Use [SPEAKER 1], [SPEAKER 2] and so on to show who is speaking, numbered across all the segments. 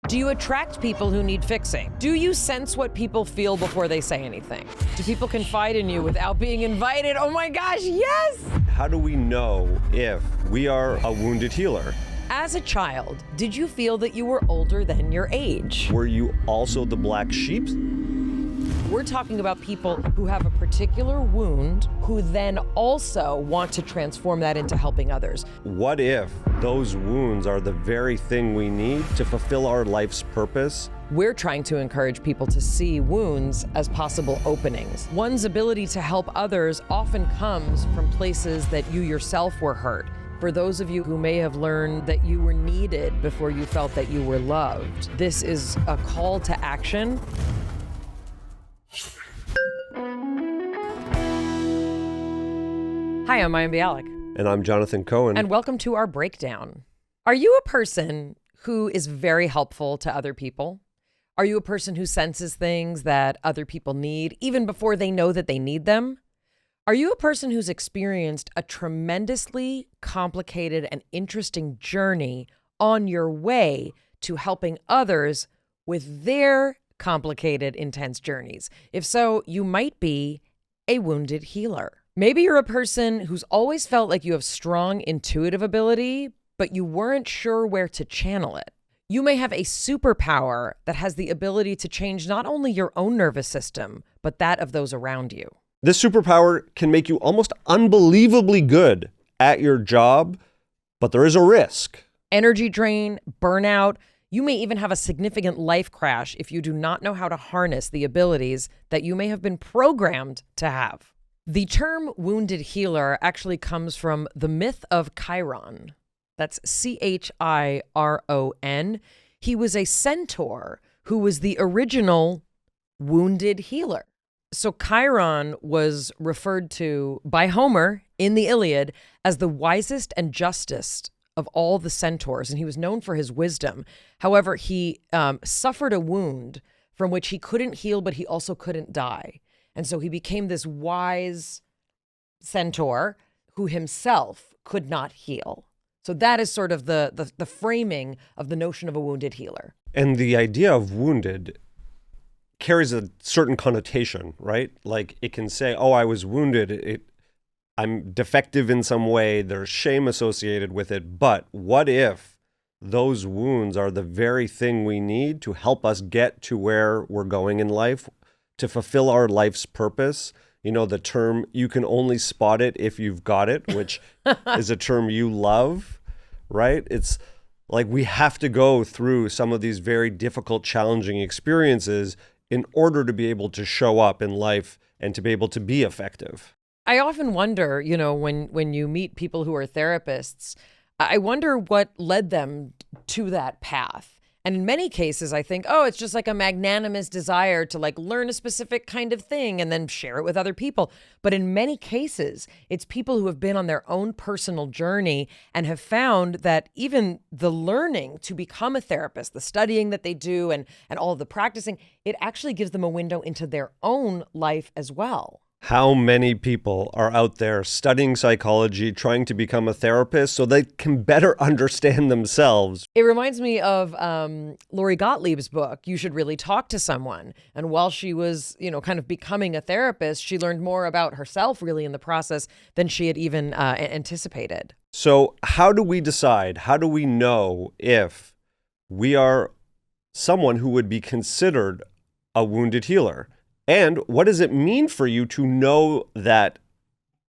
[SPEAKER 1] Do you attract people who need fixing? Do you sense what people feel before they say anything? Do people confide in you without being invited? Oh my gosh, yes!
[SPEAKER 2] How do we know if we are a wounded healer?
[SPEAKER 1] As a child, did you feel that you were older than your age?
[SPEAKER 2] Were you also the black sheep?
[SPEAKER 1] We're talking about people who have a particular wound who then also want to transform that into helping others.
[SPEAKER 2] What if those wounds are the very thing we need to fulfill our life's purpose?
[SPEAKER 1] We're trying to encourage people to see wounds as possible openings. One's ability to help others often comes from places that you yourself were hurt. For those of you who may have learned that you were needed before you felt that you were loved, this is a call to action. Hi, I'm Mayim Bialik.
[SPEAKER 2] And I'm Jonathan Cohen.
[SPEAKER 1] And welcome to our breakdown. Are you a person who is very helpful to other people? Are you a person who senses things that other people need even before they know that they need them? Are you a person who's experienced a tremendously complicated and interesting journey on your way to helping others with their complicated, intense journeys? If so, you might be a wounded healer. Maybe you're a person who's always felt like you have strong intuitive ability, but you weren't sure where to channel it. You may have a superpower that has the ability to change not only your own nervous system, but that of those around you.
[SPEAKER 2] This superpower can make you almost unbelievably good at your job, but there is a risk.
[SPEAKER 1] Energy drain, burnout. You may even have a significant life crash if you do not know how to harness the abilities that you may have been programmed to have. The term wounded healer actually comes from the myth of Chiron. That's Chiron. He was a centaur who was the original wounded healer. So Chiron was referred to by Homer in the Iliad as the wisest and justest of all the centaurs, and he was known for his wisdom. However, he suffered a wound from which he couldn't heal, but he also couldn't die. And so he became this wise centaur who himself could not heal. So that is sort of the framing of the notion of a wounded healer.
[SPEAKER 2] And the idea of wounded carries a certain connotation, right? Like it can say, oh, I was wounded. I'm defective in some way. There's shame associated with it. But what if those wounds are the very thing we need to help us get to where we're going in life, to fulfill our life's purpose? You know, the term, you can only spot it if you've got it, which is a term you love, right? It's like we have to go through some of these very difficult, challenging experiences in order to be able to show up in life and to be able to be effective.
[SPEAKER 1] I often wonder, you know, when you meet people who are therapists, I wonder what led them to that path. And in many cases, I think, oh, it's just like a magnanimous desire to like learn a specific kind of thing and then share it with other people. But in many cases, it's people who have been on their own personal journey and have found that even the learning to become a therapist, the studying that they do and all of the practicing, it actually gives them a window into their own life as well.
[SPEAKER 2] How many people are out there studying psychology, trying to become a therapist so they can better understand themselves?
[SPEAKER 1] It reminds me of Lori Gottlieb's book, You Should Really Talk to Someone. And while she was, you know, kind of becoming a therapist, she learned more about herself really in the process than she had even anticipated.
[SPEAKER 2] So how do we decide? How do we know if we are someone who would be considered a wounded healer? And what does it mean for you to know that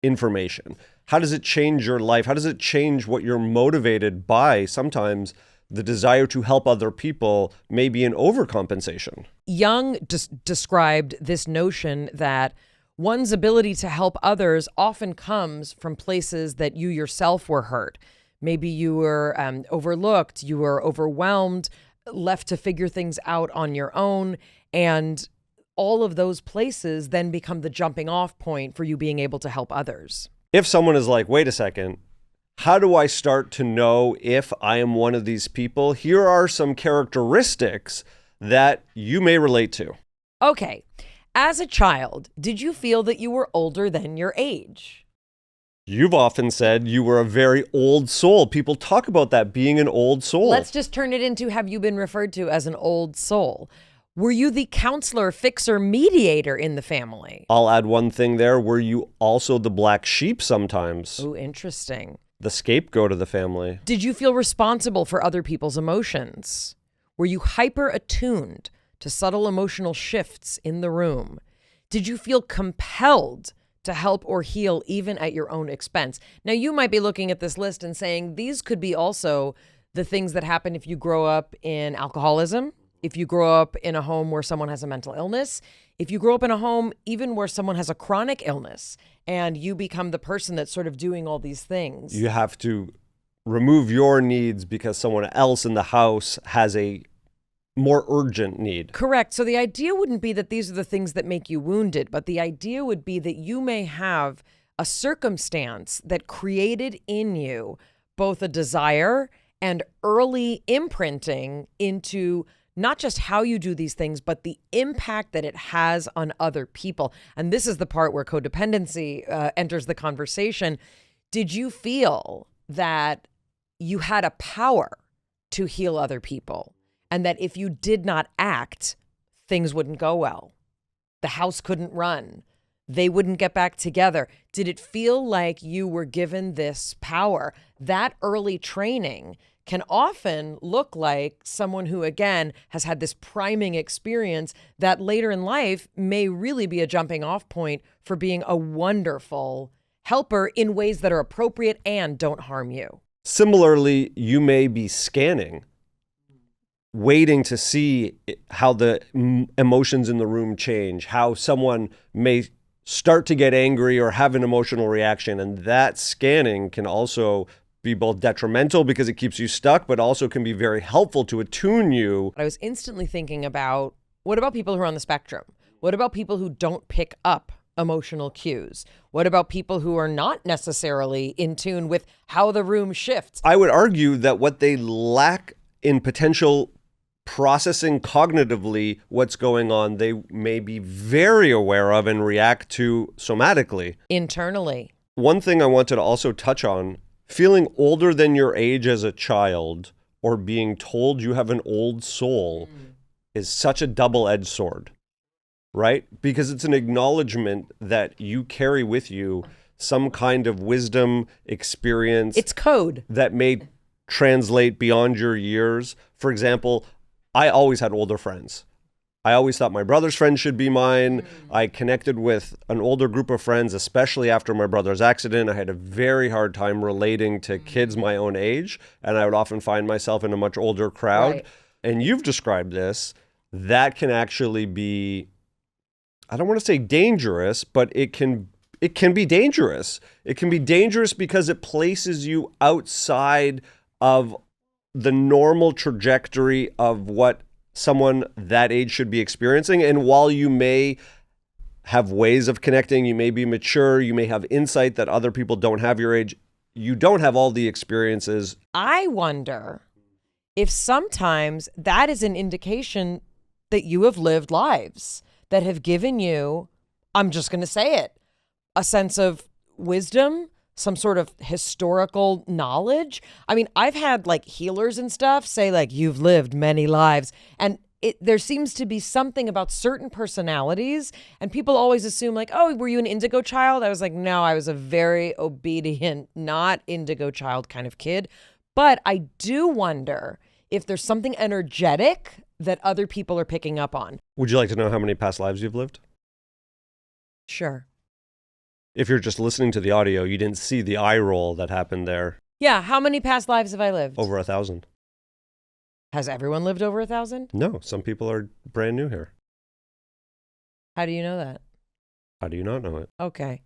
[SPEAKER 2] information? How does it change your life? How does it change what you're motivated by? Sometimes the desire to help other people may be an overcompensation.
[SPEAKER 1] Jung described this notion that one's ability to help others often comes from places that you yourself were hurt. Maybe you were overlooked, you were overwhelmed, left to figure things out on your own, and all of those places then become the jumping off point for you being able to help others.
[SPEAKER 2] If someone is like, wait a second, how do I start to know if I am one of these people? Here are some characteristics that you may relate to.
[SPEAKER 1] Okay. As a child, did you feel that you were older than your age?
[SPEAKER 2] You've often said you were a very old soul. People talk about that, being an old soul.
[SPEAKER 1] Let's just turn it into, have you been referred to as an old soul? Were you the counselor, fixer, mediator in the family?
[SPEAKER 2] I'll add one thing there. Were you also the black sheep sometimes?
[SPEAKER 1] Oh, interesting.
[SPEAKER 2] The scapegoat of the family?
[SPEAKER 1] Did you feel responsible for other people's emotions? Were you hyper attuned to subtle emotional shifts in the room? Did you feel compelled to help or heal even at your own expense? Now, you might be looking at this list and saying these could be also the things that happen if you grow up in alcoholism, if you grow up in a home where someone has a mental illness, if you grow up in a home even where someone has a chronic illness and you become the person that's sort of doing all these things.
[SPEAKER 2] You have to remove your needs because someone else in the house has a more urgent need.
[SPEAKER 1] Correct. So the idea wouldn't be that these are the things that make you wounded, but the idea would be that you may have a circumstance that created in you both a desire and early imprinting into not just how you do these things, but the impact that it has on other people. And this is the part where codependency enters the conversation. Did you feel that you had a power to heal other people? And that if you did not act, things wouldn't go well. The house couldn't run. They wouldn't get back together. Did it feel like you were given this power? That early training can often look like someone who, again, has had this priming experience that later in life may really be a jumping off point for being a wonderful helper in ways that are appropriate and don't harm you.
[SPEAKER 2] Similarly, you may be scanning, waiting to see how the emotions in the room change, how someone may start to get angry or have an emotional reaction. And that scanning can also be both detrimental because it keeps you stuck, but also can be very helpful to attune you.
[SPEAKER 1] I was instantly thinking about, what about people who are on the spectrum? What about people who don't pick up emotional cues? What about people who are not necessarily in tune with how the room shifts?
[SPEAKER 2] I would argue that what they lack in potential processing cognitively what's going on, they may be very aware of and react to somatically.
[SPEAKER 1] Internally.
[SPEAKER 2] One thing I wanted to also touch on, feeling older than your age as a child or being told you have an old soul is such a double-edged sword, right? Because it's an acknowledgement that you carry with you some kind of wisdom, experience.
[SPEAKER 1] It's code.
[SPEAKER 2] That may translate beyond your years. For example, I always had older friends. I always thought my brother's friends should be mine. I connected with an older group of friends, especially after my brother's accident. I had a very hard time relating to kids my own age, and I would often find myself in a much older crowd.
[SPEAKER 1] Right.
[SPEAKER 2] And you've described this. That can actually be, I don't want to say dangerous, but it can be dangerous. It can be dangerous because it places you outside of the normal trajectory of what someone that age should be experiencing. And while you may have ways of connecting, you may be mature, you may have insight that other people don't have your age, you don't have all the experiences.
[SPEAKER 1] I wonder if sometimes that is an indication that you have lived lives that have given you, I'm just going to say it, a sense of wisdom, some sort of historical knowledge. I mean, I've had like healers and stuff say like, you've lived many lives. And there seems to be something about certain personalities, and people always assume like, oh, were you an indigo child? I was like, no, I was a very obedient, not indigo child kind of kid. But I do wonder if there's something energetic that other people are picking up on.
[SPEAKER 2] Would you like to know how many past lives you've lived?
[SPEAKER 1] Sure.
[SPEAKER 2] If you're just listening to the audio, you didn't see the eye roll that happened there.
[SPEAKER 1] Yeah. How many past lives have I lived?
[SPEAKER 2] Over 1,000.
[SPEAKER 1] Has everyone lived over 1,000?
[SPEAKER 2] No, some people are brand new here.
[SPEAKER 1] How do you know that?
[SPEAKER 2] How do you not know it?
[SPEAKER 1] Okay.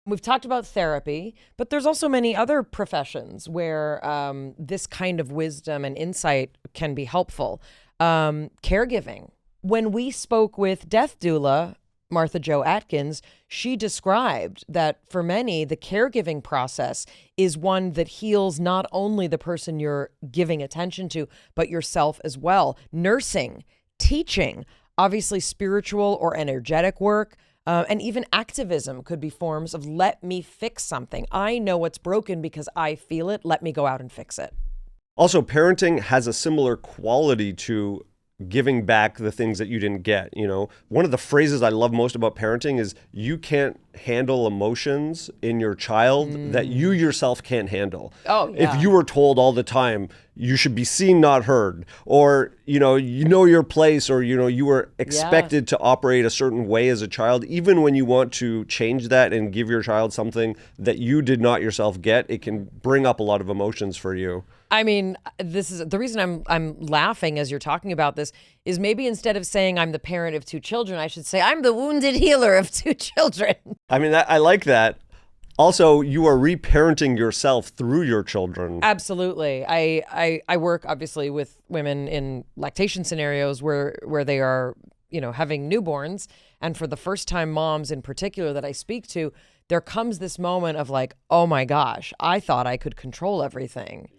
[SPEAKER 1] We've talked about therapy, but there's also many other professions where this kind of wisdom and insight can be helpful. Caregiving. When we spoke with death doula, Martha Jo Atkins, she described that for many, the caregiving process is one that heals not only the person you're giving attention to, but yourself as well. Nursing, teaching, obviously spiritual or energetic work, And even activism could be forms of let me fix something. I know what's broken because I feel it. Let me go out and fix it.
[SPEAKER 2] Also, parenting has a similar quality to giving back the things that you didn't get. You know, one of the phrases I love most about parenting is you can't handle emotions in your child that you yourself can't handle.
[SPEAKER 1] Oh, yeah.
[SPEAKER 2] If you were told all the time you should be seen, not heard, or you know your place, or you were expected to operate a certain way as a child, even when you want to change that and give your child something that you did not yourself get, it can bring up a lot of emotions for you.
[SPEAKER 1] I mean, this is the reason I'm laughing as you're talking about this is maybe instead of saying I'm the parent of two children, I should say I'm the wounded healer of two children.
[SPEAKER 2] I mean, I like that. Also, you are reparenting yourself through your children.
[SPEAKER 1] Absolutely. I work obviously with women in lactation scenarios where they are, having newborns. And for the first time moms in particular that I speak to, there comes this moment of like, oh my gosh, I thought I could control everything.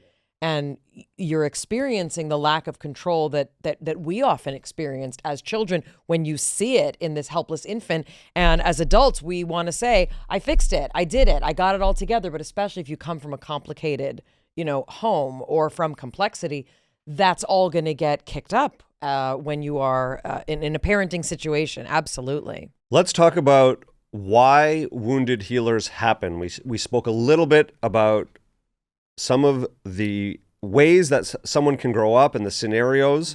[SPEAKER 1] And you're experiencing the lack of control that we often experienced as children when you see it in this helpless infant. And as adults, we want to say, I fixed it. I did it. I got it all together. But especially if you come from a complicated, home or from complexity, that's all going to get kicked up when you are in a parenting situation. Absolutely.
[SPEAKER 2] Let's talk about why wounded healers happen. We spoke a little bit about some of the ways that someone can grow up and the scenarios.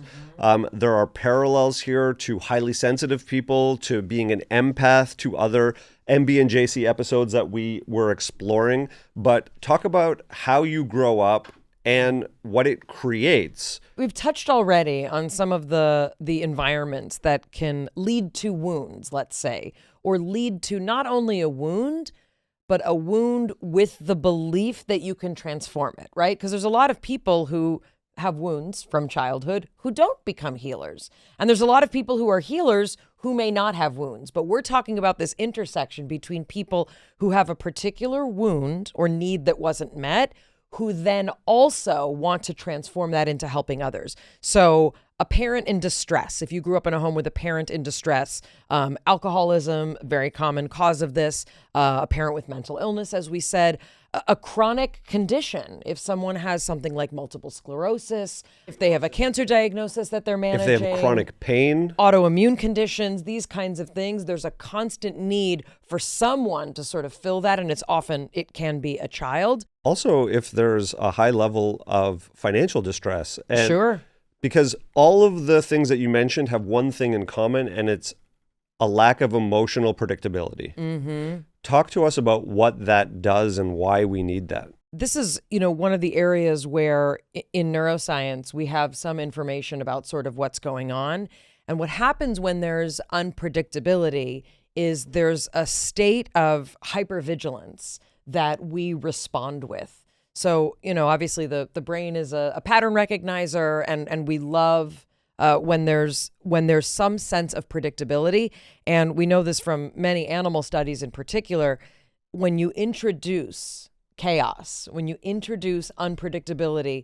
[SPEAKER 2] There are parallels here to highly sensitive people, to being an empath, to other MB and JC episodes that we were exploring. But talk about how you grow up and what it creates.
[SPEAKER 1] We've touched already on some of the environments that can lead to wounds, let's say, or lead to not only a wound, but a wound with the belief that you can transform it, right? Because there's a lot of people who have wounds from childhood who don't become healers. And there's a lot of people who are healers who may not have wounds. But we're talking about this intersection between people who have a particular wound or need that wasn't met, who then also want to transform that into helping others. So a parent in distress, if you grew up in a home with a parent in distress, alcoholism, very common cause of this, a parent with mental illness, as we said, a chronic condition, if someone has something like multiple sclerosis, if they have a cancer diagnosis that they're managing,
[SPEAKER 2] if they have chronic pain,
[SPEAKER 1] autoimmune conditions, these kinds of things, there's a constant need for someone to sort of fill that. And it can be a child.
[SPEAKER 2] Also, if there's a high level of financial distress. And
[SPEAKER 1] sure.
[SPEAKER 2] Because all of the things that you mentioned have one thing in common, and it's a lack of emotional predictability.
[SPEAKER 1] Mm-hmm.
[SPEAKER 2] Talk to us about what that does and why we need that.
[SPEAKER 1] This is, one of the areas where in neuroscience, we have some information about sort of what's going on. And what happens when there's unpredictability is there's a state of hypervigilance that we respond with. So, obviously the brain is a pattern recognizer, and we love when there's some sense of predictability. And we know this from many animal studies in particular. When you introduce chaos, when you introduce unpredictability,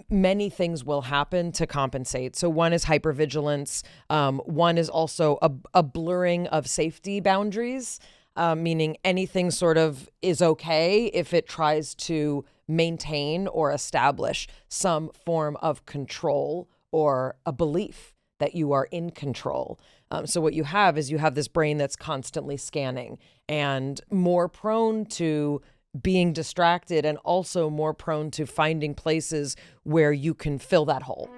[SPEAKER 1] many things will happen to compensate. So one is hypervigilance. One is also a blurring of safety boundaries, meaning anything sort of is okay if it tries to maintain or establish some form of control or a belief that you are in control. So what you have is this brain that's constantly scanning and more prone to being distracted and also more prone to finding places where you can fill that hole.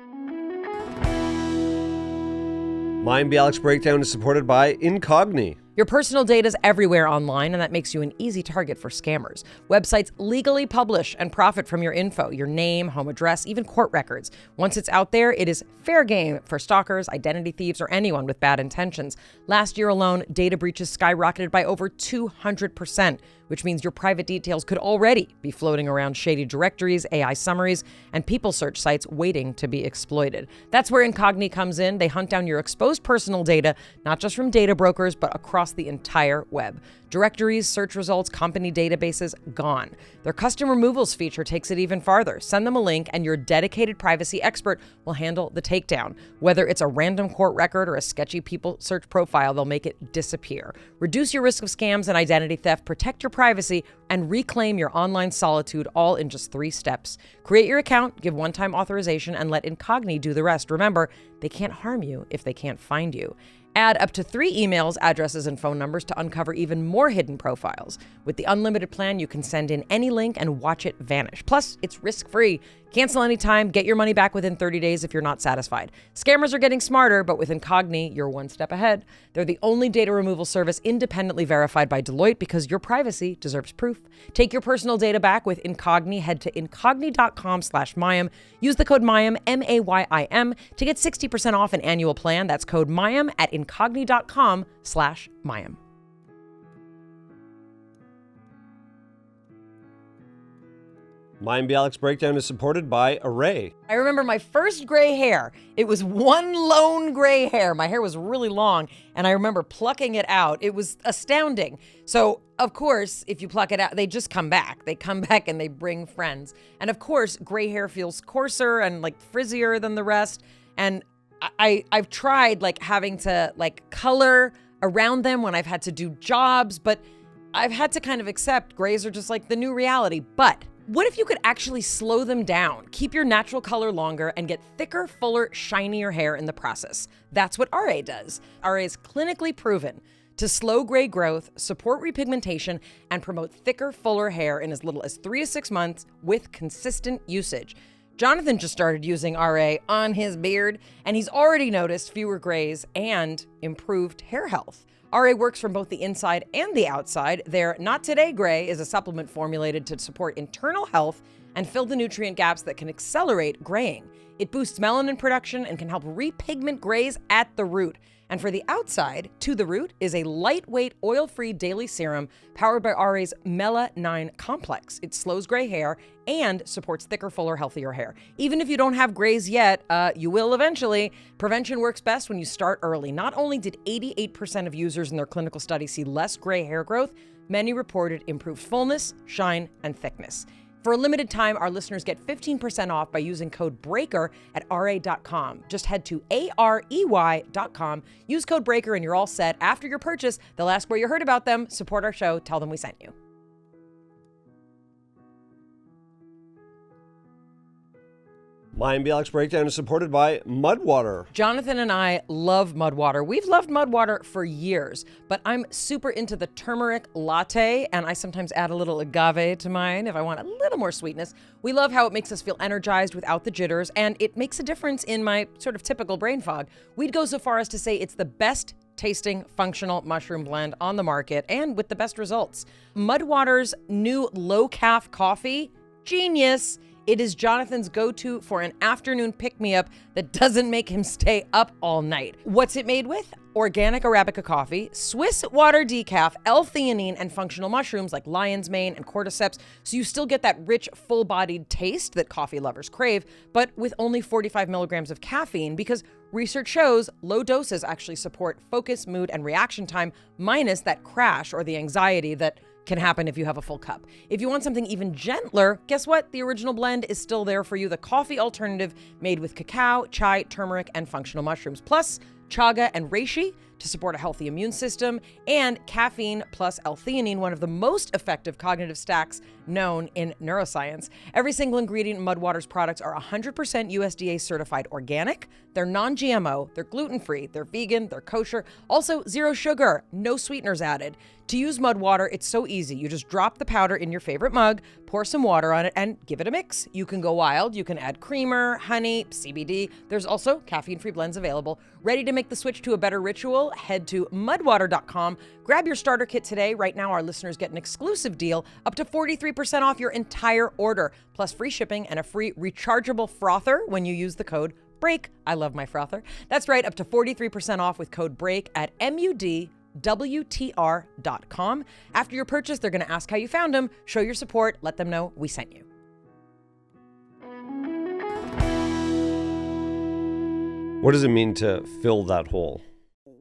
[SPEAKER 2] Mayim Bialik's breakdown is supported by Incogni.
[SPEAKER 1] Your personal data is everywhere online, and that makes you an easy target for scammers. Websites legally publish and profit from your info, your name, home address, even court records. Once it's out there, it is fair game for stalkers, identity thieves, or anyone with bad intentions. Last year alone, data breaches skyrocketed by over 200%, which means your private details could already be floating around shady directories, AI summaries, and people search sites waiting to be exploited. That's where Incogni comes in. They hunt down your exposed personal data, not just from data brokers, but across the entire web. Directories, search results, company databases, gone. Their custom removals feature takes it even farther. Send them a link and your dedicated privacy expert will handle the takedown. Whether it's a random court record or a sketchy people search profile, they'll make it disappear. Reduce your risk of scams and identity theft, protect your privacy, and reclaim your online solitude all in just 3 steps. Create your account, give one-time authorization, and let Incogni do the rest. Remember, they can't harm you if they can't find you. Add up to 3 emails, addresses, and phone numbers to uncover even more hidden profiles. With the unlimited plan, you can send in any link and watch it vanish. Plus, it's risk-free. Cancel anytime, get your money back within 30 days if you're not satisfied. Scammers are getting smarter, but with Incogni, you're one step ahead. They're the only data removal service independently verified by Deloitte because your privacy deserves proof. Take your personal data back with Incogni. Head to incogni.com/Mayim. Use the code Mayim, MAYIM, to get 60% off an annual plan. That's code Mayim at incogni.com/Mayim.
[SPEAKER 2] Mayim Bialik's breakdown is supported by Array.
[SPEAKER 1] I remember my first gray hair. It was one lone gray hair. My hair was really long, and I remember plucking it out. It was astounding. So, of course, if you pluck it out, they just come back. They come back and they bring friends. And of course, gray hair feels coarser and like frizzier than the rest. And I've tried like having to like color around them when I've had to do jobs, but I've had to kind of accept grays are just like the new reality. But what if you could actually slow them down, keep your natural color longer, and get thicker, fuller, shinier hair in the process? That's what RA does. RA is clinically proven to slow gray growth, support repigmentation, and promote thicker, fuller hair in as little as 3 to 6 months with consistent usage. Jonathan just started using RA on his beard, and he's already noticed fewer grays and improved hair health. RA works from both the inside and the outside. Their Not Today Gray is a supplement formulated to support internal health and fill the nutrient gaps that can accelerate graying. It boosts melanin production and can help repigment grays at the root. And for the outside, To the Root is a lightweight, oil-free daily serum powered by RA's Mela-9 complex. It slows gray hair and supports thicker, fuller, healthier hair. Even if you don't have grays yet, you will eventually. Prevention works best when you start early. Not only did 88% of users in their clinical study see less gray hair growth, many reported improved fullness, shine, and thickness. For a limited time, our listeners get 15% off by using code BREAKER at RA.com. Just head to AREY.com, use code BREAKER, and you're all set. After your purchase, they'll ask where you heard about them, support our show, tell them we sent you.
[SPEAKER 2] Mayim Bialik's breakdown is supported by Mudwater.
[SPEAKER 1] Jonathan and I love Mudwater. We've loved Mudwater for years, but I'm super into the turmeric latte, and I sometimes add a little agave to mine if I want a little more sweetness. We love how it makes us feel energized without the jitters, and it makes a difference in my sort of typical brain fog. We'd go so far as to say it's the best tasting functional mushroom blend on the market and with the best results. Mudwater's new low-calf coffee, genius. It is Jonathan's go-to for an afternoon pick-me-up that doesn't make him stay up all night. What's it made with? Organic Arabica coffee, Swiss water decaf, L-theanine, and functional mushrooms like lion's mane and cordyceps, so you still get that rich, full-bodied taste that coffee lovers crave, but with only 45 milligrams of caffeine, because research shows low doses actually support focus, mood, and reaction time, minus that crash or the anxiety that can happen if you have a full cup. If you want something even gentler, guess what? The original blend is still there for you. The coffee alternative made with cacao, chai, turmeric, and functional mushrooms, plus chaga and reishi to support a healthy immune system, and caffeine plus L-theanine, one of the most effective cognitive stacks known in neuroscience. Every single ingredient in Mudwater's products are 100% USDA certified organic. They're non-GMO, they're gluten-free, they're vegan, they're kosher, also 0 sugar, no sweeteners added. To use Mudwater, it's so easy. You just drop the powder in your favorite mug, pour some water on it, and give it a mix. You can go wild. You can add creamer, honey, CBD. There's also caffeine-free blends available. Ready to make the switch to a better ritual? Head to mudwater.com. Grab your starter kit today. Right now, our listeners get an exclusive deal, up to 43% off your entire order, plus free shipping and a free rechargeable frother when you use the code BREAK. I love my frother. That's right, up to 43% off with code BREAK at MUD WTR.com. After your purchase, they're going to ask how you found them, show your support, let them know we sent you.
[SPEAKER 2] What does it mean to fill that hole?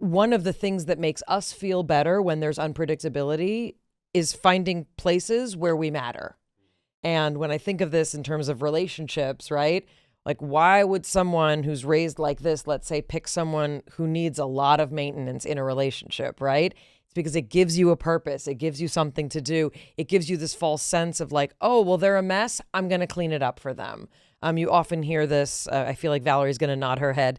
[SPEAKER 1] One of the things that makes us feel better when there's unpredictability is finding places where we matter. And when I think of this in terms of relationships, right? Like, why would someone who's raised like this, let's say, pick someone who needs a lot of maintenance in a relationship, right? It's because it gives you a purpose. It gives you something to do. It gives you this false sense of like, oh, well, they're a mess. I'm going to clean it up for them. You often hear this. I feel like Valerie's going to nod her head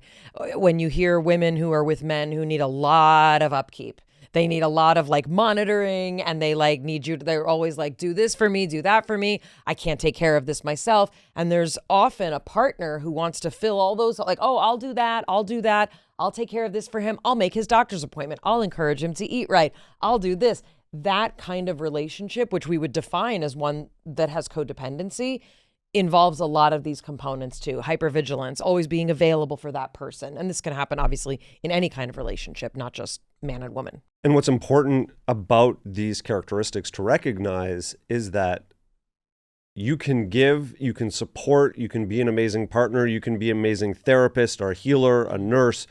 [SPEAKER 1] when you hear women who are with men who need a lot of upkeep. They need a lot of like monitoring, and they like need you. They're always like, do this for me, do that for me. I can't take care of this myself. And there's often a partner who wants to fill all those like, oh, I'll do that. I'll do that. I'll take care of this for him. I'll make his doctor's appointment. I'll encourage him to eat right. I'll do this. That kind of relationship, which we would define as one that has codependency, involves a lot of these components too. Hypervigilance, always being available for that person. And this can happen obviously in any kind of relationship, not just man and woman.
[SPEAKER 2] And what's important about these characteristics to recognize is that you can give, you can support, you can be an amazing partner, you can be an amazing therapist or a healer, a nurse.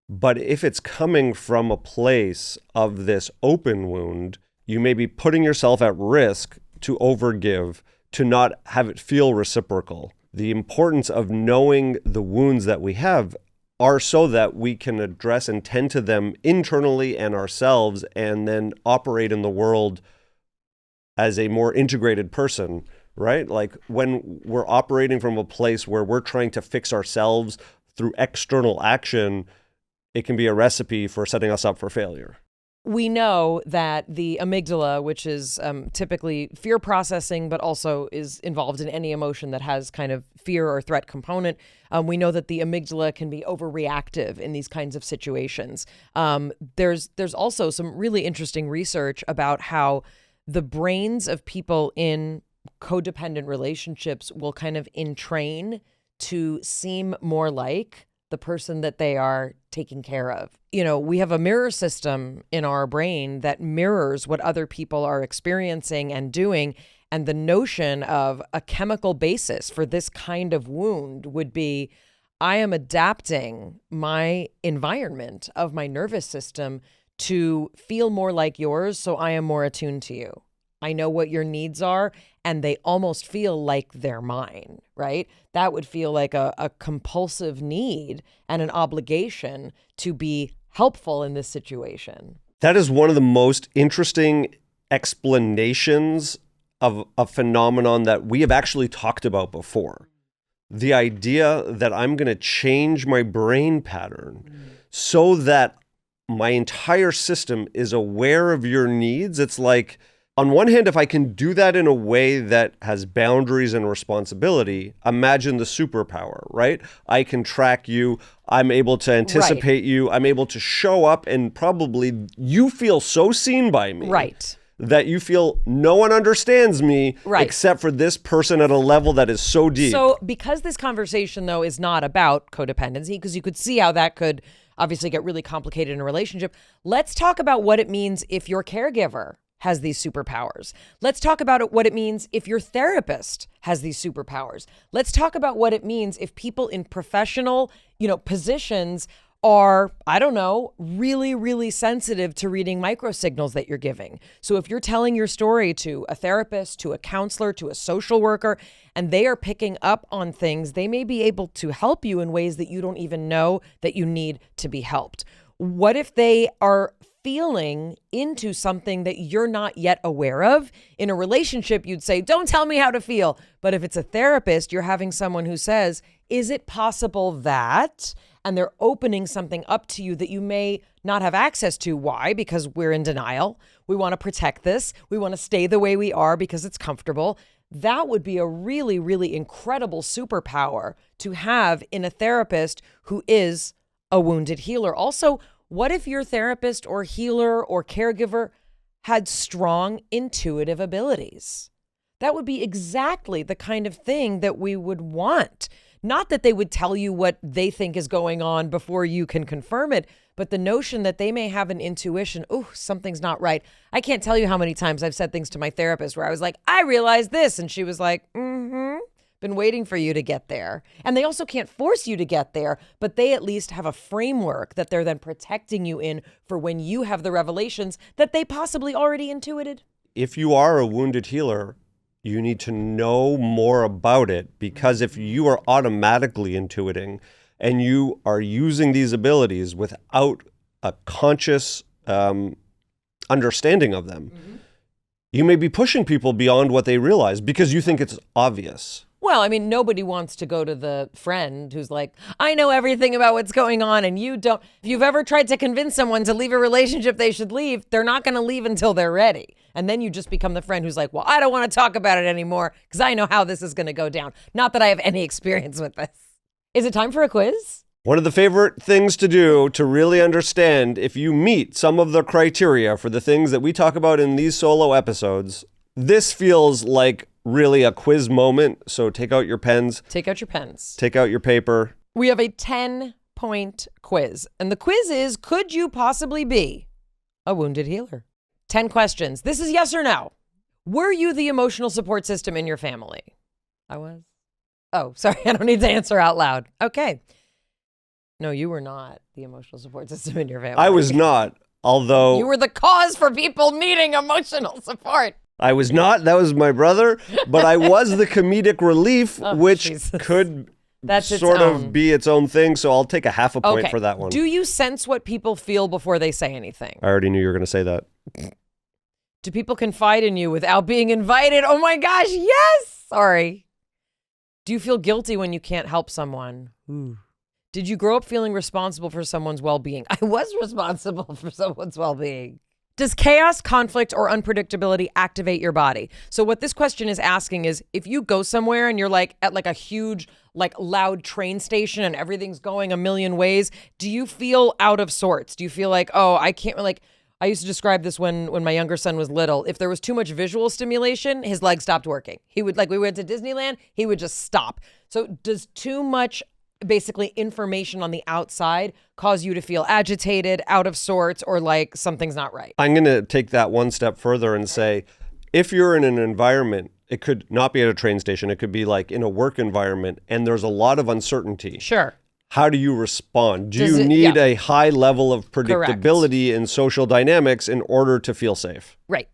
[SPEAKER 2] But if it's coming from a place of this open wound, you may be putting yourself at risk to overgive, to not have it feel reciprocal. The importance of knowing the wounds that we have are so that we can address and tend to them internally and ourselves, and then operate in the world as a more integrated person, right? Like when we're operating from a place where we're trying to fix ourselves through external action, it can be a recipe for setting us up for failure.
[SPEAKER 1] We know that the amygdala, which is typically fear processing, but also is involved in any emotion that has kind of fear or threat component, we know that the amygdala can be overreactive in these kinds of situations. There's also some really interesting research about how the brains of people in codependent relationships will kind of entrain to seem more like the person that they are taking care of. You know, we have a mirror system in our brain that mirrors what other people are experiencing and doing. And the notion of a chemical basis for this kind of wound would be, I am adapting my environment of my nervous system to feel more like yours, so I am more attuned to you. I know what your needs are, and they almost feel like they're mine, right? That would feel like a compulsive need and an obligation to be helpful in this situation.
[SPEAKER 2] That is one of the most interesting explanations of a phenomenon that we have actually talked about before. The idea that I'm going to change my brain pattern so that my entire system is aware of your needs. It's like, on one hand, if I can do that in a way that has boundaries and responsibility, imagine the superpower, right? I can track you. I'm able to anticipate you. I'm able to show up, and probably you feel so seen by me.
[SPEAKER 1] Right.
[SPEAKER 2] That you feel no one understands me except for this person at a level that is so deep.
[SPEAKER 1] So because this conversation, though, is not about codependency, because you could see how that could obviously get really complicated in a relationship, let's talk about what it means if your caregiver has these superpowers. Let's talk about what it means if your therapist has these superpowers. Let's talk about what it means if people in professional, positions are, really, really sensitive to reading microsignals that you're giving. So if you're telling your story to a therapist, to a counselor, to a social worker, and they are picking up on things, they may be able to help you in ways that you don't even know that you need to be helped. What if they are feeling into something that you're not yet aware of? In a relationship, you'd say, don't tell me how to feel. But if it's a therapist, you're having someone who says, is it possible that? And they're opening something up to you that you may not have access to. Why? Because we're in denial. We want to protect this. We want to stay the way we are because it's comfortable. That would be a really, really incredible superpower to have in a therapist who is a wounded healer. Also, what if your therapist or healer or caregiver had strong intuitive abilities? That would be exactly the kind of thing that we would want. Not that they would tell you what they think is going on before you can confirm it, but the notion that they may have an intuition, oh, something's not right. I can't tell you how many times I've said things to my therapist where I was like, I realized this. And she was like, been waiting for you to get there. And they also can't force you to get there, but they at least have a framework that they're then protecting you in for when you have the revelations that they possibly already intuited.
[SPEAKER 2] If you are a wounded healer, you need to know more about it, because if you are automatically intuiting and you are using these abilities without a conscious understanding of them, you may be pushing people beyond what they realize because you think it's obvious.
[SPEAKER 1] Well, I mean, nobody wants to go to the friend who's like, I know everything about what's going on and you don't. If you've ever tried to convince someone to leave a relationship they should leave, they're not going to leave until they're ready. And then you just become the friend who's like, well, I don't want to talk about it anymore because I know how this is going to go down. Not that I have any experience with this. Is it time for a quiz?
[SPEAKER 2] One of the favorite things to do to really understand if you meet some of the criteria for the things that we talk about in these solo episodes, this feels like really a quiz moment. So take out your pens.
[SPEAKER 1] Take out your pens.
[SPEAKER 2] Take out your paper.
[SPEAKER 1] We have a 10-point quiz. And the quiz is, could you possibly be a wounded healer? 10 questions. This is yes or no. Were you the emotional support system in your family? I was. Oh, sorry. I don't need to answer out loud. Okay. No, you were not the emotional support system in your family.
[SPEAKER 2] I was not, although...
[SPEAKER 1] You were the cause for people needing emotional support.
[SPEAKER 2] I was not. That was my brother. But I was the comedic relief, which could
[SPEAKER 1] That's
[SPEAKER 2] sort of be its own thing. So I'll take a half a point for that one.
[SPEAKER 1] Do you sense what people feel before they say anything?
[SPEAKER 2] I already knew you were going to say that.
[SPEAKER 1] Do people confide in you without being invited? Oh my gosh, yes! Sorry. Do you feel guilty when you can't help someone? Ooh. Did you grow up feeling responsible for someone's well-being? I was responsible for someone's well-being. Does chaos, conflict, or unpredictability activate your body? So what this question is asking is, if you go somewhere and you're like at like a huge, like loud train station and everything's going a million ways, do you feel out of sorts? Do you feel like, oh, I can't, like, I used to describe this when my younger son was little. If there was too much visual stimulation, his legs stopped working. He would, like, we went to Disneyland, he would just stop. So does too much basically information on the outside cause you to feel agitated, out of sorts, or like something's not right?
[SPEAKER 2] I'm going to take that one step further and say, if you're in an environment, it could not be at a train station, it could be like in a work environment, and there's a lot of uncertainty.
[SPEAKER 1] Sure.
[SPEAKER 2] How do you respond? Do you need a high level of predictability in social dynamics in order to feel safe?
[SPEAKER 1] Right.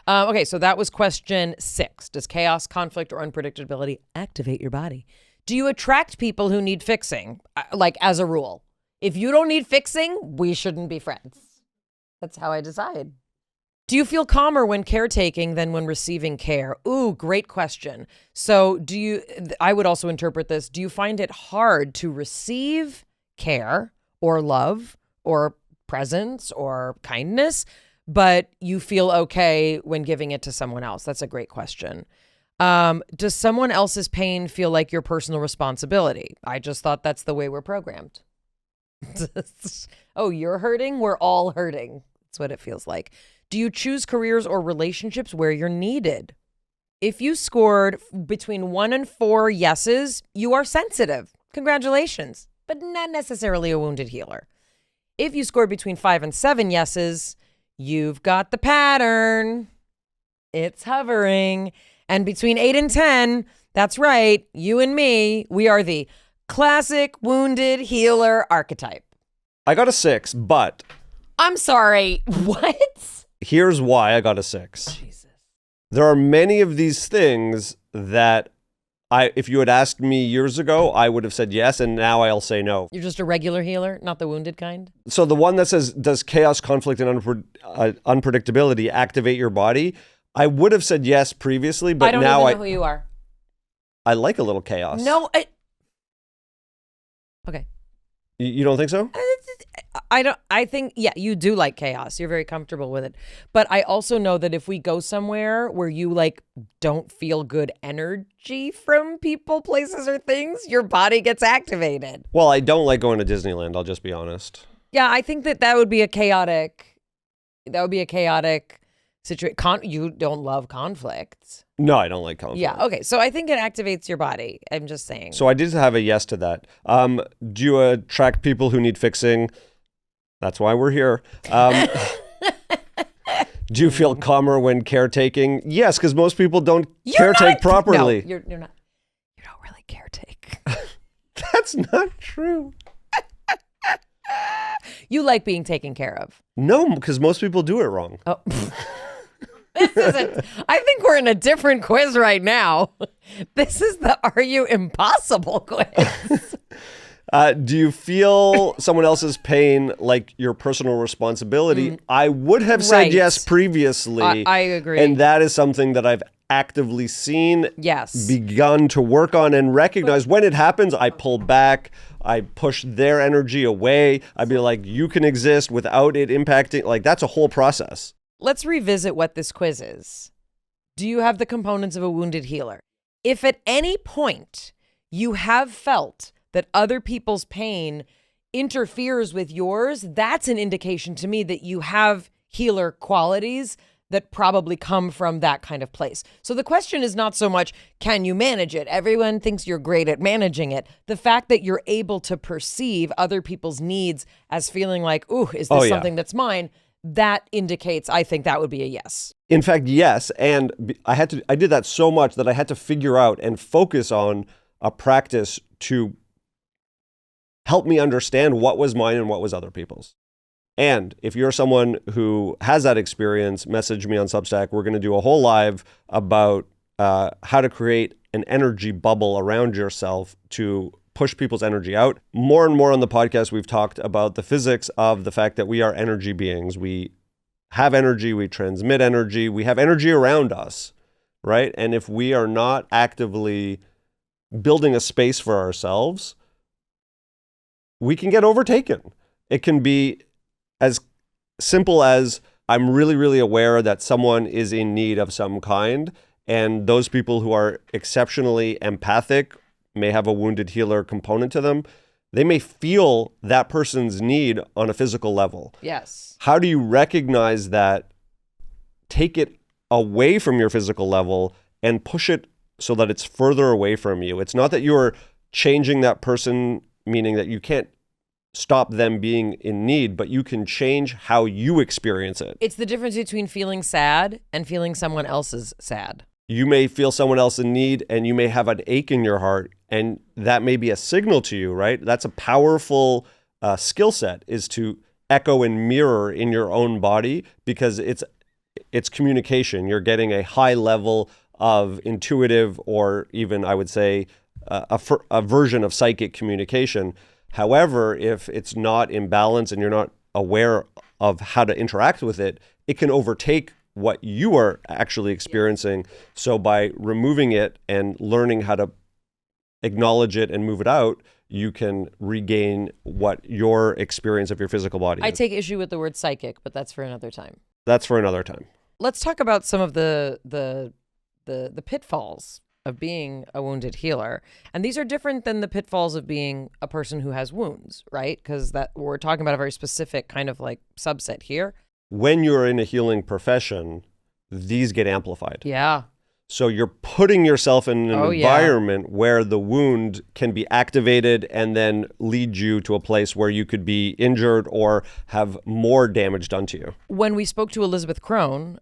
[SPEAKER 1] Okay, so that was question 6. Does chaos, conflict, or unpredictability activate your body? Do you attract people who need fixing? Like, as a rule, if you don't need fixing, we shouldn't be friends. That's how I decide. Do you feel calmer when caretaking than when receiving care? Ooh, great question. So I would also interpret this, do you find it hard to receive care or love or presence or kindness, but you feel okay when giving it to someone else? That's a great question. Does someone else's pain feel like your personal responsibility? I just thought that's the way we're programmed. Oh, you're hurting? We're all hurting. That's what it feels like. Do you choose careers or relationships where you're needed? If you scored between 1 and 4 yeses, you are sensitive. Congratulations, but not necessarily a wounded healer. If you scored between 5 and 7 yeses, you've got the pattern. It's hovering. And between 8 and 10, that's right, you and me, we are the classic wounded healer archetype.
[SPEAKER 2] I got a 6, but...
[SPEAKER 1] I'm sorry, what?
[SPEAKER 2] Here's why I got a 6.
[SPEAKER 1] Jesus.
[SPEAKER 2] There are many of these things that if you had asked me years ago, I would have said yes, and now I'll say no.
[SPEAKER 1] You're just a regular healer, not the wounded kind?
[SPEAKER 2] So the one that says, does chaos, conflict, and unpredictability activate your body? I would have said yes previously, but now
[SPEAKER 1] I don't even know who you are.
[SPEAKER 2] I like a little chaos.
[SPEAKER 1] No, okay.
[SPEAKER 2] You don't think so?
[SPEAKER 1] I think, yeah, you do like chaos. You're very comfortable with it. But I also know that if we go somewhere where you like don't feel good energy from people, places, or things, your body gets activated.
[SPEAKER 2] Well, I don't like going to Disneyland, I'll just be honest.
[SPEAKER 1] Yeah, I think that would be a chaotic situation. You don't love conflict.
[SPEAKER 2] No, I don't like conflict.
[SPEAKER 1] Yeah. Okay. So I think it activates your body. I'm just saying.
[SPEAKER 2] So I did have a yes to that. Do you attract people who need fixing? That's why we're here. Do you feel calmer when caretaking? Yes, because most people don't caretake properly.
[SPEAKER 1] No, you're not. You don't really caretake.
[SPEAKER 2] That's not true.
[SPEAKER 1] You like being taken care of.
[SPEAKER 2] No, because most people do it wrong.
[SPEAKER 1] Oh. I think we're in a different quiz right now. This is the Are You Impossible quiz.
[SPEAKER 2] Do you feel someone else's pain like your personal responsibility? I would have said yes previously.
[SPEAKER 1] I agree.
[SPEAKER 2] And that is something that I've actively seen, begun to work on and recognize. When it happens, I pull back. I push their energy away. I'd be like, you can exist without it impacting. Like, that's a whole process.
[SPEAKER 1] Let's revisit what this quiz is. Do you have the components of a wounded healer? If at any point you have felt that other people's pain interferes with yours, that's an indication to me that you have healer qualities that probably come from that kind of place. So the question is not so much, can you manage it? Everyone thinks you're great at managing it. The fact that you're able to perceive other people's needs as feeling like, ooh, is this something that's mine? That indicates, I think that would be a yes.
[SPEAKER 2] In fact, yes. And I did that so much that I had to figure out and focus on a practice to help me understand what was mine and what was other people's. And if you're someone who has that experience, message me on Substack. We're going to do a whole live about how to create an energy bubble around yourself to push people's energy out. More and more on the podcast, we've talked about the physics of the fact that we are energy beings. We have energy, we transmit energy, we have energy around us, right? And if we are not actively building a space for ourselves, we can get overtaken. It can be as simple as I'm really, really aware that someone is in need of some kind, and those people who are exceptionally empathic may have a wounded healer component to them. They may feel that person's need on a physical level.
[SPEAKER 1] Yes.
[SPEAKER 2] How do you recognize that, take it away from your physical level and push it so that it's further away from you? It's not that you're changing that person, meaning that you can't stop them being in need, but you can change how you experience it.
[SPEAKER 1] It's the difference between feeling sad and feeling someone else's sad.
[SPEAKER 2] You may feel someone else in need and you may have an ache in your heart, and that may be a signal to you, right? That's a powerful skill set, is to echo and mirror in your own body, because it's communication. You're getting a high level of intuitive, or even I would say a version of psychic communication. However, if it's not in balance and you're not aware of how to interact with it, it can overtake what you are actually experiencing. So by removing it and learning how to acknowledge it and move it out, you can regain what your experience of your physical body is.
[SPEAKER 1] I take issue with the word psychic, but that's for another time.
[SPEAKER 2] That's for another time.
[SPEAKER 1] Let's talk about some of the pitfalls of being a wounded healer. And these are different than the pitfalls of being a person who has wounds, right? Because that we're talking about a very specific kind of like subset here.
[SPEAKER 2] When you're in a healing profession, these get amplified.
[SPEAKER 1] Yeah.
[SPEAKER 2] So you're putting yourself in an environment where the wound can be activated and then lead you to a place where you could be injured or have more damage done to you.
[SPEAKER 1] When we spoke to Elizabeth Crone,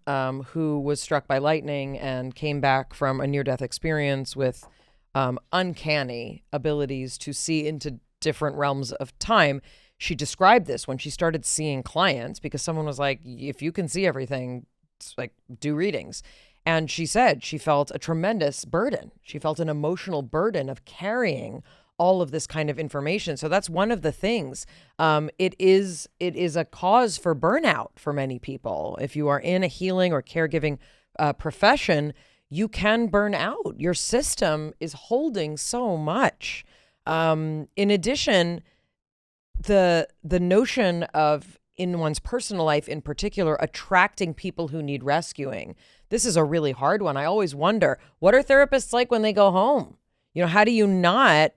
[SPEAKER 1] who was struck by lightning and came back from a near-death experience with uncanny abilities to see into different realms of time, she described this when she started seeing clients, because someone was like, if you can see everything, like, do readings. And she said she felt a tremendous burden. She felt an emotional burden of carrying all of this kind of information. So that's one of the things. It is a cause for burnout for many people. If you are in a healing or caregiving profession, you can burn out. Your system is holding so much. In addition, the notion of, in one's personal life in particular, attracting people who need rescuing. This is a really hard one. I always wonder, what are therapists like when they go home? You know, how do you not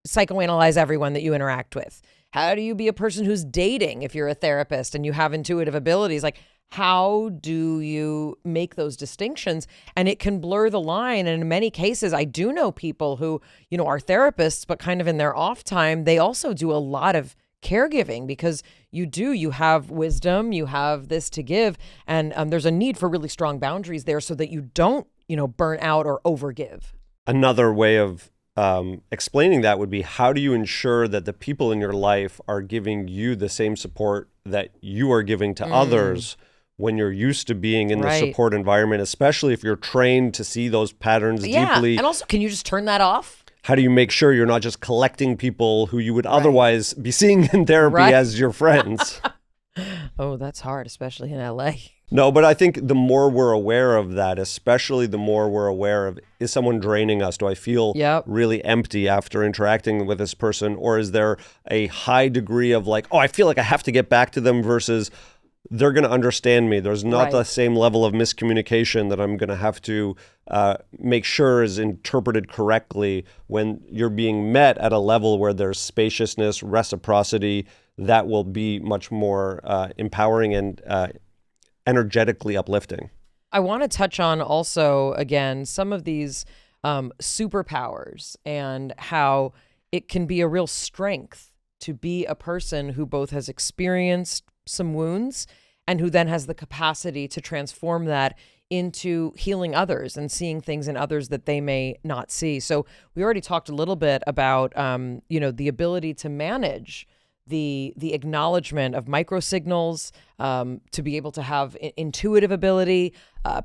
[SPEAKER 1] psychoanalyze everyone that you interact with? How do you be a person who's dating if you're a therapist and you have intuitive abilities? Like, how do you make those distinctions? And it can blur the line. And in many cases, I do know people who, are therapists, but kind of in their off time, they also do a lot of caregiving because you have wisdom, you have this to give. And there's a need for really strong boundaries there so that you don't, burn out or overgive.
[SPEAKER 2] Another way of explaining that would be, how do you ensure that the people in your life are giving you the same support that you are giving to others when you're used to being in the support environment, especially if you're trained to see those patterns deeply?
[SPEAKER 1] And also, can you just turn that off?
[SPEAKER 2] How do you make sure you're not just collecting people who you would otherwise be seeing in therapy as your friends?
[SPEAKER 1] Oh, that's hard, especially in LA.
[SPEAKER 2] No, but I think the more we're aware of that, especially the more we're aware of, is someone draining us? Do I feel really empty after interacting with this person? Or is there a high degree of like, oh, I feel like I have to get back to them versus they're going to understand me. There's not the same level of miscommunication that I'm going to have to make sure is interpreted correctly when you're being met at a level where there's spaciousness, reciprocity, that will be much more empowering and energetically uplifting.
[SPEAKER 1] I want to touch on also, again, some of these superpowers and how it can be a real strength to be a person who both has experienced some wounds and who then has the capacity to transform that into healing others and seeing things in others that they may not see. So we already talked a little bit about, the ability to manage the acknowledgement of microsignals, to be able to have intuitive ability,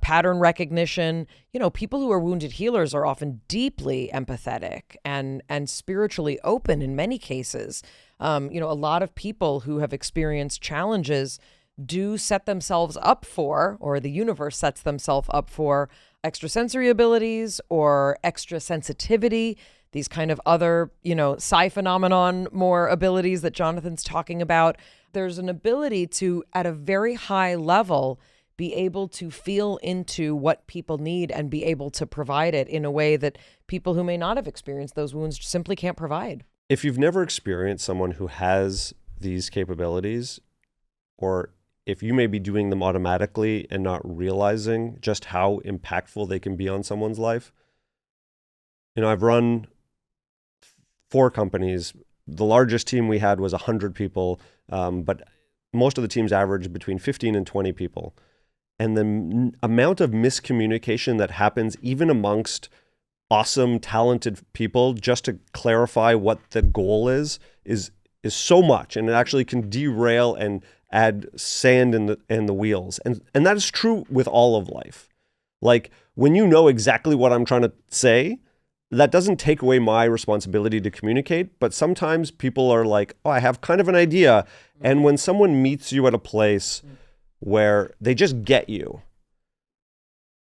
[SPEAKER 1] pattern recognition. People who are wounded healers are often deeply empathetic and spiritually open in many cases. A lot of people who have experienced challenges do set themselves up for, or the universe sets themselves up for, extrasensory abilities or extra sensitivity, these kind of other, psi phenomenon more abilities that Jonathan's talking about. There's an ability to, at a very high level, be able to feel into what people need and be able to provide it in a way that people who may not have experienced those wounds simply can't provide.
[SPEAKER 2] If you've never experienced someone who has these capabilities, or if you may be doing them automatically and not realizing just how impactful they can be on someone's life. I've run 4 companies. The largest team we had was 100 people, but most of the teams averaged between 15 and 20 people. And the amount of miscommunication that happens even amongst awesome, talented people, just to clarify what the goal is so much, and it actually can derail and add sand in the wheels. And that is true with all of life. Like, when you know exactly what I'm trying to say, that doesn't take away my responsibility to communicate, but sometimes people are like, oh, I have kind of an idea. And when someone meets you at a place where they just get you,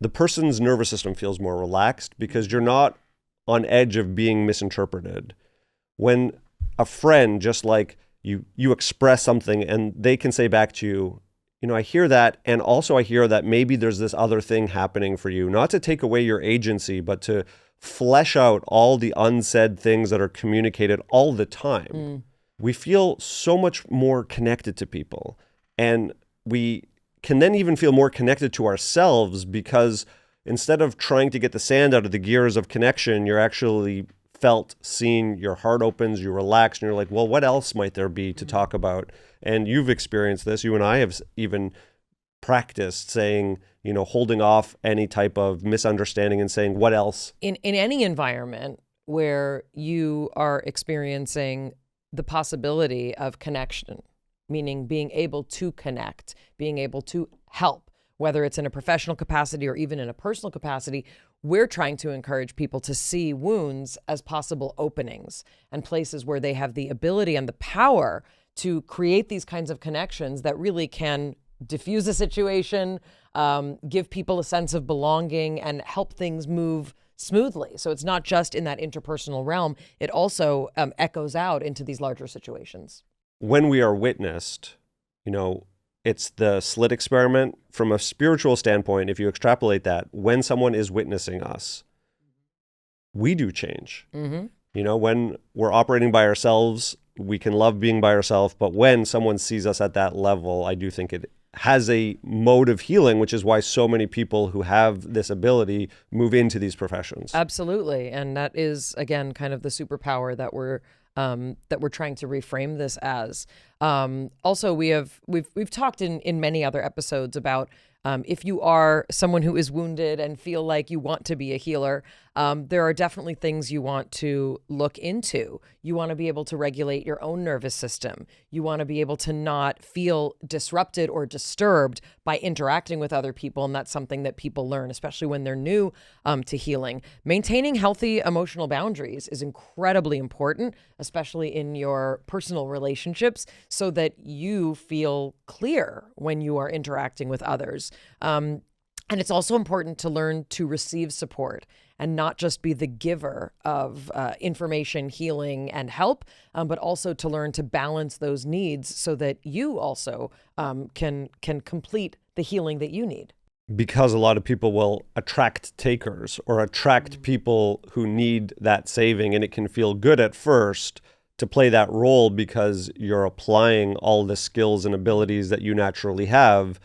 [SPEAKER 2] the person's nervous system feels more relaxed because you're not on edge of being misinterpreted. When a friend, just like you express something and they can say back to you, I hear that. And also I hear that maybe there's this other thing happening for you, not to take away your agency, but to flesh out all the unsaid things that are communicated all the time. We feel so much more connected to people. And we can then even feel more connected to ourselves, because instead of trying to get the sand out of the gears of connection, you're actually felt, seen, your heart opens, you relax, and you're like, well, what else might there be to talk about? And you've experienced this. You and I have even practiced saying, holding off any type of misunderstanding and saying, what else?
[SPEAKER 1] In any environment where you are experiencing the possibility of connection, meaning being able to connect, being able to help, whether it's in a professional capacity or even in a personal capacity, we're trying to encourage people to see wounds as possible openings and places where they have the ability and the power to create these kinds of connections that really can diffuse a situation, give people a sense of belonging, and help things move smoothly. So it's not just in that interpersonal realm, it also echoes out into these larger situations.
[SPEAKER 2] When we are witnessed, it's the slit experiment. From a spiritual standpoint, if you extrapolate that, when someone is witnessing us, we do change. When we're operating by ourselves, we can love being by ourselves, but when someone sees us at that level, I do think it has a mode of healing, which is why so many people who have this ability move into these professions.
[SPEAKER 1] Absolutely. And that is, again, kind of the superpower that we're trying to reframe this as. Also, we've talked in many other episodes about if you are someone who is wounded and feel like you want to be a healer, there are definitely things you want to look into. You want to be able to regulate your own nervous system. You want to be able to not feel disrupted or disturbed by interacting with other people. And that's something that people learn, especially when they're new to healing. Maintaining healthy emotional boundaries is incredibly important, especially in your personal relationships, so that you feel clear when you are interacting with others. And it's also important to learn to receive support and not just be the giver of information, healing, and help, but also to learn to balance those needs so that you also can complete the healing that you need.
[SPEAKER 2] Because a lot of people will attract takers or attract people who need that saving, and it can feel good at first to play that role because you're applying all the skills and abilities that you naturally have,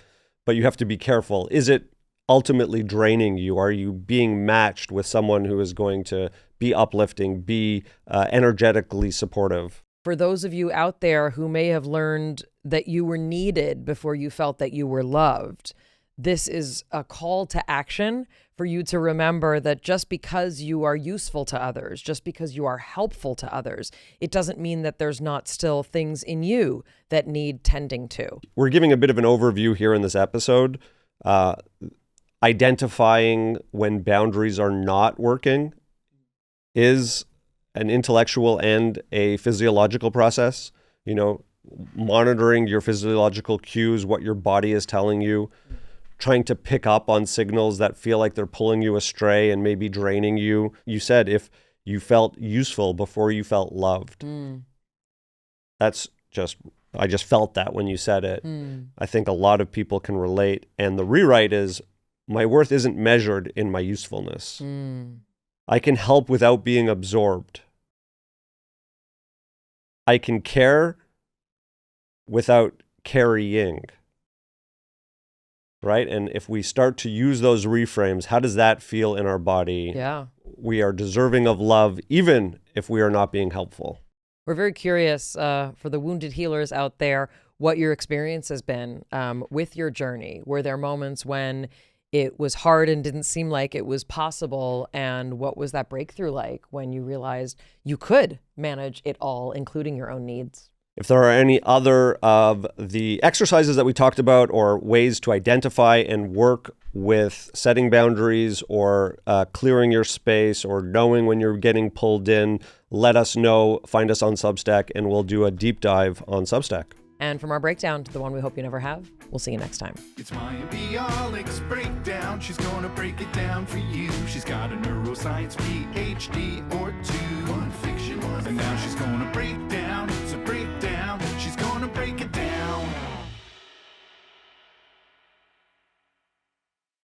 [SPEAKER 2] but you have to be careful. Is it ultimately draining you? Are you being matched with someone who is going to be uplifting, be energetically supportive?
[SPEAKER 1] For those of you out there who may have learned that you were needed before you felt that you were loved, this is a call to action for you to remember that just because you are useful to others, just because you are helpful to others, it doesn't mean that there's not still things in you that need tending to.
[SPEAKER 2] We're giving a bit of an overview here in this episode. Identifying when boundaries are not working is an intellectual and a physiological process. You know, monitoring your physiological cues, what your body is telling you, trying to pick up on signals that feel like they're pulling you astray and maybe draining you. You said if you felt useful before you felt loved. That's just, I just felt that when you said it. I think a lot of people can relate. And the rewrite is, my worth isn't measured in my usefulness. I can help without being absorbed. I can care without carrying. Right? And if we start to use those reframes, how does that feel in our body?
[SPEAKER 1] Yeah.
[SPEAKER 2] We are deserving of love, even if we are not being helpful.
[SPEAKER 1] We're very curious for the wounded healers out there, what your experience has been with your journey. Were there moments when it was hard and didn't seem like it was possible? And what was that breakthrough like when you realized you could manage it all, including your own needs?
[SPEAKER 2] If there are any other of the exercises that we talked about or ways to identify and work with setting boundaries or clearing your space or knowing when you're getting pulled in, let us know. Find us on Substack and we'll do a deep dive on Substack.
[SPEAKER 1] And from our breakdown to the one we hope you never have, we'll see you next time.
[SPEAKER 3] It's Mayim Bialik's breakdown. She's gonna break it down for you. She's got a neuroscience PhD or two.